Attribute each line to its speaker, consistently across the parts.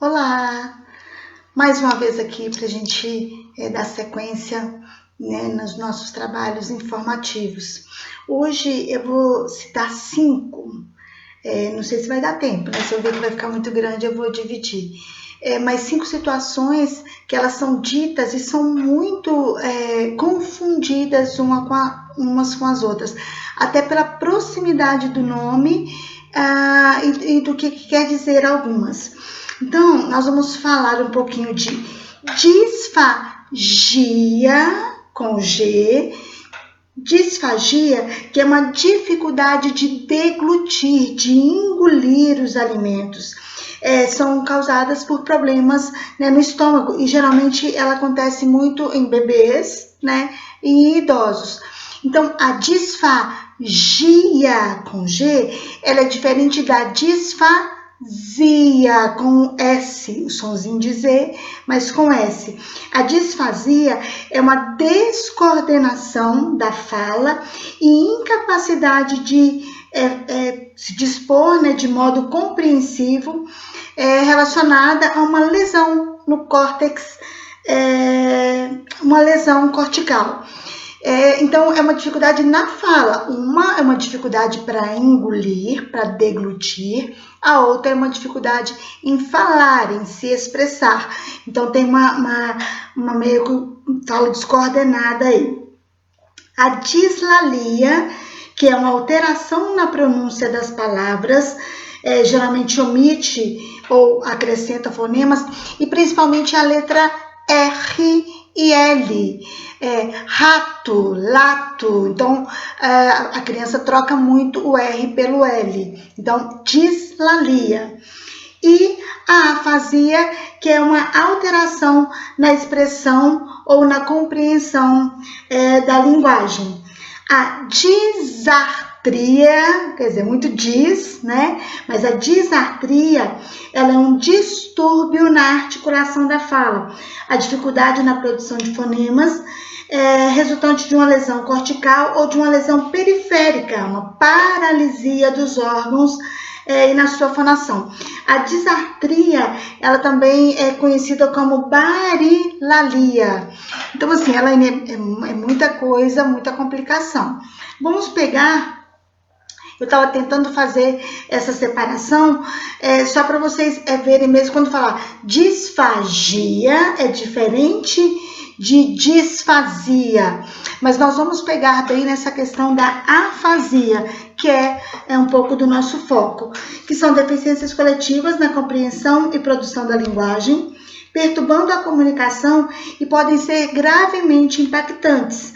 Speaker 1: Olá! Mais uma vez aqui para a gente dar sequência, né, nos nossos trabalhos informativos. Hoje eu vou citar 5, não sei se vai dar tempo, né? Se eu ver que vai ficar muito grande eu vou dividir. Mas 5 situações que elas são ditas e são muito confundidas umas com as outras, até pela proximidade do nome e do que quer dizer algumas. Então, nós vamos falar um pouquinho de disfagia, com G, disfagia, que é uma dificuldade de deglutir, de engolir os alimentos. São causadas por problemas, né, no estômago, e geralmente ela acontece muito em bebês, né, e idosos. Então, a disfagia, com G, ela é diferente da disfagia com S, o sonzinho de Z, mas com S. A disfasia é uma descoordenação da fala e incapacidade de se dispor, né, de modo compreensivo, relacionada a uma lesão no córtex, uma lesão cortical. Então, é uma dificuldade na fala. Uma é uma dificuldade para engolir, para deglutir. A outra é uma dificuldade em falar, em se expressar. Então, tem uma meio que fala descoordenada aí. A dislalia, que é uma alteração na pronúncia das palavras, geralmente omite ou acrescenta fonemas, e principalmente a letra R e L, rato, lato. Então, a criança troca muito o R pelo L. Então, dislalia. E a afasia, que é uma alteração na expressão ou na compreensão da linguagem. A disartria, quer dizer, muito diz, né? Mas a disartria, ela é um distúrbio na articulação da fala. A dificuldade na produção de fonemas resultante de uma lesão cortical ou de uma lesão periférica, uma paralisia dos órgãos e na sua fonação. A disartria, ela também é conhecida como barilalia. Então, assim, ela é muita coisa, muita complicação. Vamos pegar... Eu estava tentando fazer essa separação só para vocês verem mesmo quando falar disfagia é diferente de disfasia. Mas nós vamos pegar bem nessa questão da afasia, que é um pouco do nosso foco, que são deficiências coletivas na compreensão e produção da linguagem, perturbando a comunicação e podem ser gravemente impactantes.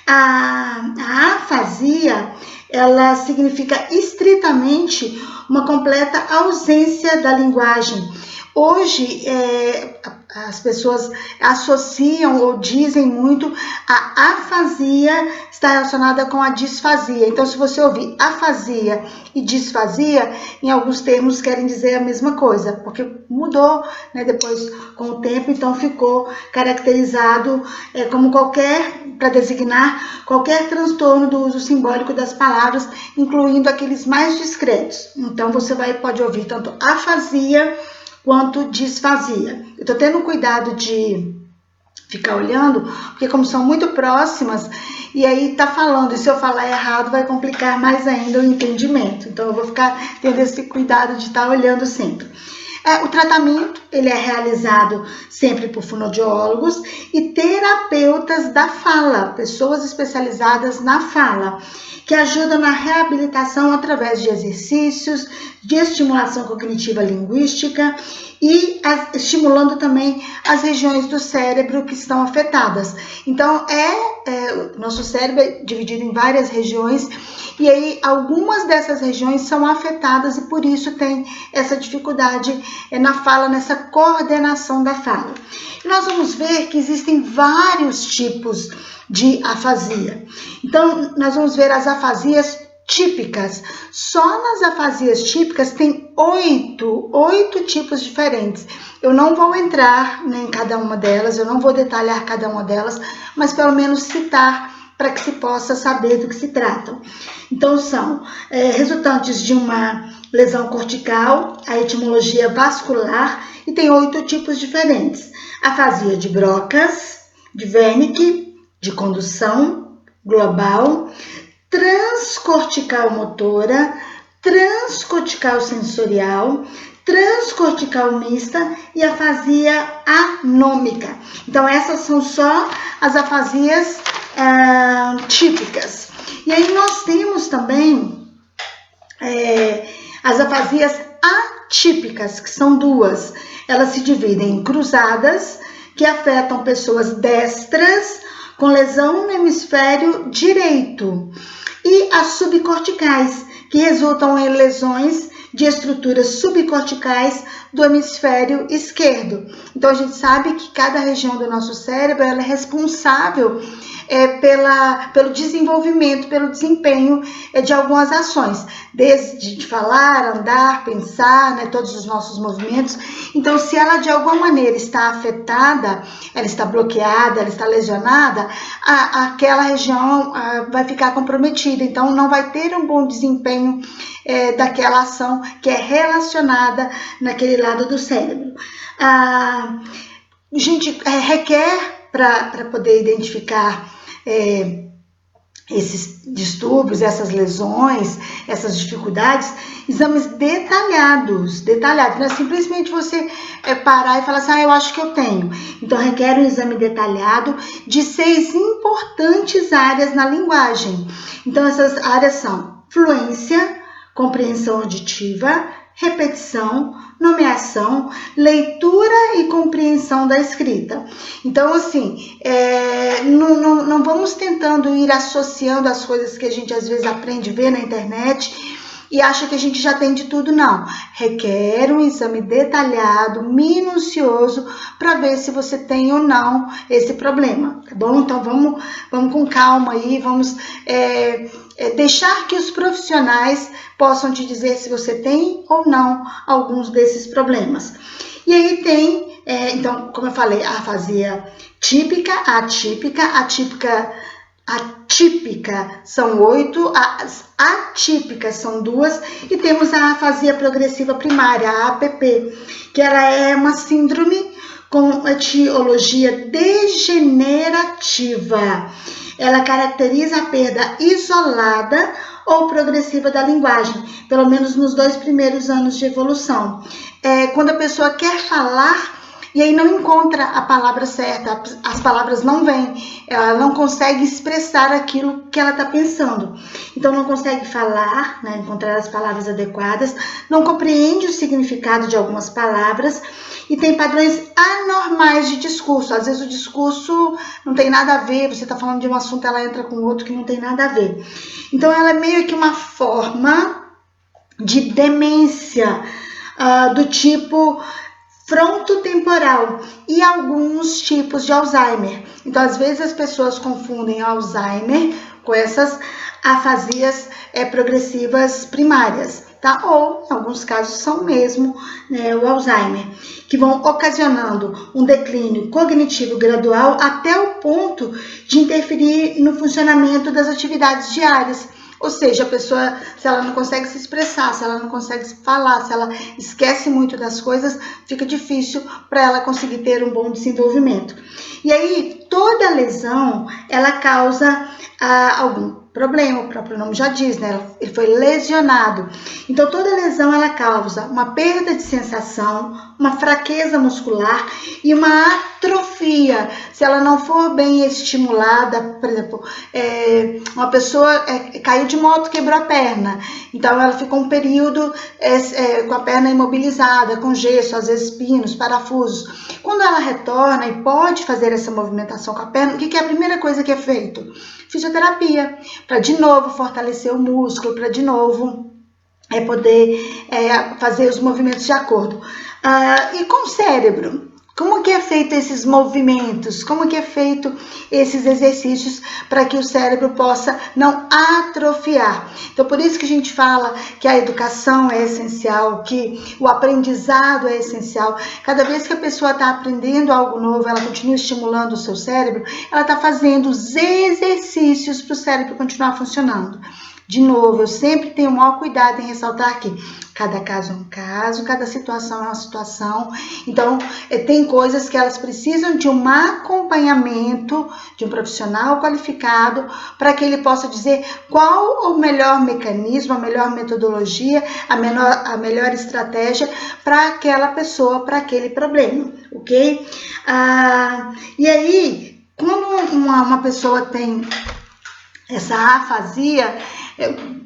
Speaker 1: A afasia, ela significa estritamente uma completa ausência da linguagem. Hoje, as pessoas associam ou dizem muito a afasia está relacionada com a disfasia. Então, se você ouvir afasia e disfasia, em alguns termos querem dizer a mesma coisa, porque mudou, né, depois com o tempo, então ficou caracterizado como para designar qualquer transtorno do uso simbólico das palavras, incluindo aqueles mais discretos. Então, você pode ouvir tanto afasia quanto disfasia. Eu tô tendo cuidado de ficar olhando, porque como são muito próximas, e aí tá falando, e se eu falar errado vai complicar mais ainda o entendimento. Então eu vou ficar tendo esse cuidado de estar olhando sempre. O tratamento, ele é realizado sempre por fonoaudiólogos e terapeutas da fala, pessoas especializadas na fala, que ajudam na reabilitação através de exercícios, de estimulação cognitiva linguística e estimulando também as regiões do cérebro que estão afetadas. Então, o nosso cérebro é dividido em várias regiões e aí algumas dessas regiões são afetadas e por isso tem essa dificuldade na fala, nessa coordenação da fala. E nós vamos ver que existem vários tipos de afasia. Então, nós vamos ver as afasias típicas. Só nas afasias típicas tem 8 tipos diferentes. Eu não vou entrar em cada uma delas, eu não vou detalhar cada uma delas, mas pelo menos citar para que se possa saber do que se trata. Então, são resultantes de uma lesão cortical, a etimologia vascular, e tem 8 tipos diferentes. Afasia de Broca's, de Wernicke, de condução global, transcortical motora, transcortical sensorial, transcortical mista e afasia anômica. Então, essas são só as afasias típicas. E aí nós temos também as afasias atípicas, que são 2. Elas se dividem em cruzadas, que afetam pessoas destras com lesão no hemisfério direito, e as subcorticais, que resultam em lesões de estruturas subcorticais do hemisfério esquerdo. Então, a gente sabe que cada região do nosso cérebro ela é responsável pelo desenvolvimento, pelo desempenho de algumas ações, desde falar, andar, pensar, né, todos os nossos movimentos. Então, se ela de alguma maneira está afetada, ela está bloqueada, ela está lesionada, aquela região vai ficar comprometida, então não vai ter um bom desempenho daquela ação que é relacionada naquele lado do cérebro. A gente requer, para poder identificar esses distúrbios, essas lesões, essas dificuldades, exames detalhados. Não é simplesmente você parar e falar assim, eu acho que eu tenho. Então, requer um exame detalhado de 6 importantes áreas na linguagem. Então, essas áreas são fluência, compreensão auditiva, repetição, nomeação, leitura e compreensão da escrita. Então, assim, não vamos tentando ir associando as coisas que a gente às vezes aprende, vê na internet e acha que a gente já tem de tudo, não. Requer um exame detalhado, minucioso, para ver se você tem ou não esse problema, tá bom? Então, vamos com calma aí, vamos deixar que os profissionais possam te dizer se você tem ou não alguns desses problemas. E aí tem, então, como eu falei, a afasia típica, atípica são 8, as atípicas são 2, e temos a afasia progressiva primária, a APP, que ela é uma síndrome com etiologia degenerativa. Ela caracteriza a perda isolada ou progressiva da linguagem, pelo menos nos 2 primeiros anos de evolução. Quando a pessoa quer falar e aí não encontra a palavra certa, as palavras não vêm, ela não consegue expressar aquilo que ela está pensando. Então, não consegue falar, né, encontrar as palavras adequadas, não compreende o significado de algumas palavras e tem padrões anormais de discurso. Às vezes o discurso não tem nada a ver, você está falando de um assunto, ela entra com outro que não tem nada a ver. Então, ela é meio que uma forma de demência do tipo frontotemporal e alguns tipos de Alzheimer. Então, às vezes as pessoas confundem Alzheimer com essas afasias progressivas primárias, tá? Ou, em alguns casos, são mesmo o Alzheimer, que vão ocasionando um declínio cognitivo gradual até o ponto de interferir no funcionamento das atividades diárias. Ou seja, a pessoa, se ela não consegue se expressar, se ela não consegue falar, se ela esquece muito das coisas, fica difícil para ela conseguir ter um bom desenvolvimento. E aí, toda lesão, ela causa algum problema, o próprio nome já diz, né? Ele foi lesionado. Então, toda lesão, ela causa uma perda de sensação, uma fraqueza muscular e uma atrofia. Se ela não for bem estimulada, por exemplo, uma pessoa caiu de moto, quebrou a perna. Então, ela ficou um período com a perna imobilizada, com gesso, às vezes pinos, parafusos. Quando ela retorna e pode fazer essa movimentação com a perna, o que é a primeira coisa que é feito? Fisioterapia, para de novo fortalecer o músculo, para de novo poder fazer os movimentos de acordo. E com o cérebro? Como que é feito esses movimentos? Como que é feito esses exercícios para que o cérebro possa não atrofiar? Então, por isso que a gente fala que a educação é essencial, que o aprendizado é essencial. Cada vez que a pessoa está aprendendo algo novo, ela continua estimulando o seu cérebro, ela está fazendo os exercícios para o cérebro continuar funcionando. De novo, eu sempre tenho o maior cuidado em ressaltar que cada caso é um caso, cada situação é uma situação. Então, tem coisas que elas precisam de um acompanhamento de um profissional qualificado para que ele possa dizer qual o melhor mecanismo, a melhor metodologia, a melhor estratégia para aquela pessoa, para aquele problema, ok? E aí, quando uma pessoa tem essa afasia,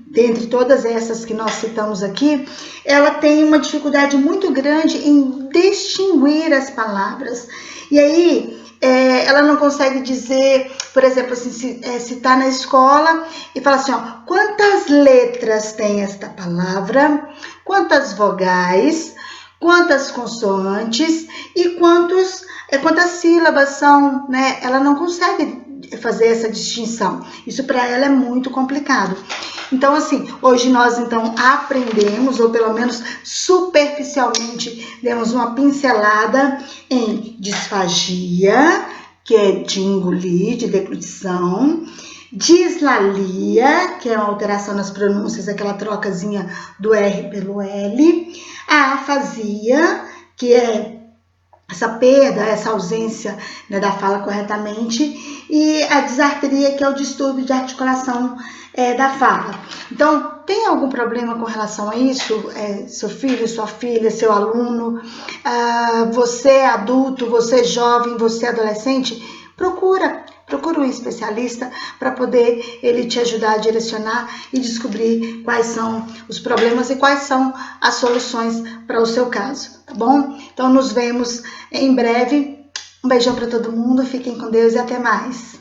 Speaker 1: dentre todas essas que nós citamos aqui, ela tem uma dificuldade muito grande em distinguir as palavras. E aí, ela não consegue dizer, por exemplo, assim, se está na escola e fala assim, ó, quantas letras tem esta palavra, quantas vogais, quantas consoantes e quantas sílabas são, né? Ela não consegue fazer essa distinção. Isso para ela é muito complicado. Então, assim, hoje nós então aprendemos, ou pelo menos superficialmente demos uma pincelada em disfagia, que é de engolir, de deglutição, dislalia, que é uma alteração nas pronúncias, aquela trocazinha do R pelo L, a afasia, que é essa perda, essa ausência, né, da fala corretamente, e a disartria, que é o distúrbio de articulação da fala. Então, tem algum problema com relação a isso? Seu filho, sua filha, seu aluno, você adulto, você jovem, você adolescente? Procura um especialista para poder ele te ajudar a direcionar e descobrir quais são os problemas e quais são as soluções para o seu caso, tá bom? Então, nos vemos em breve. Um beijão para todo mundo, fiquem com Deus e até mais.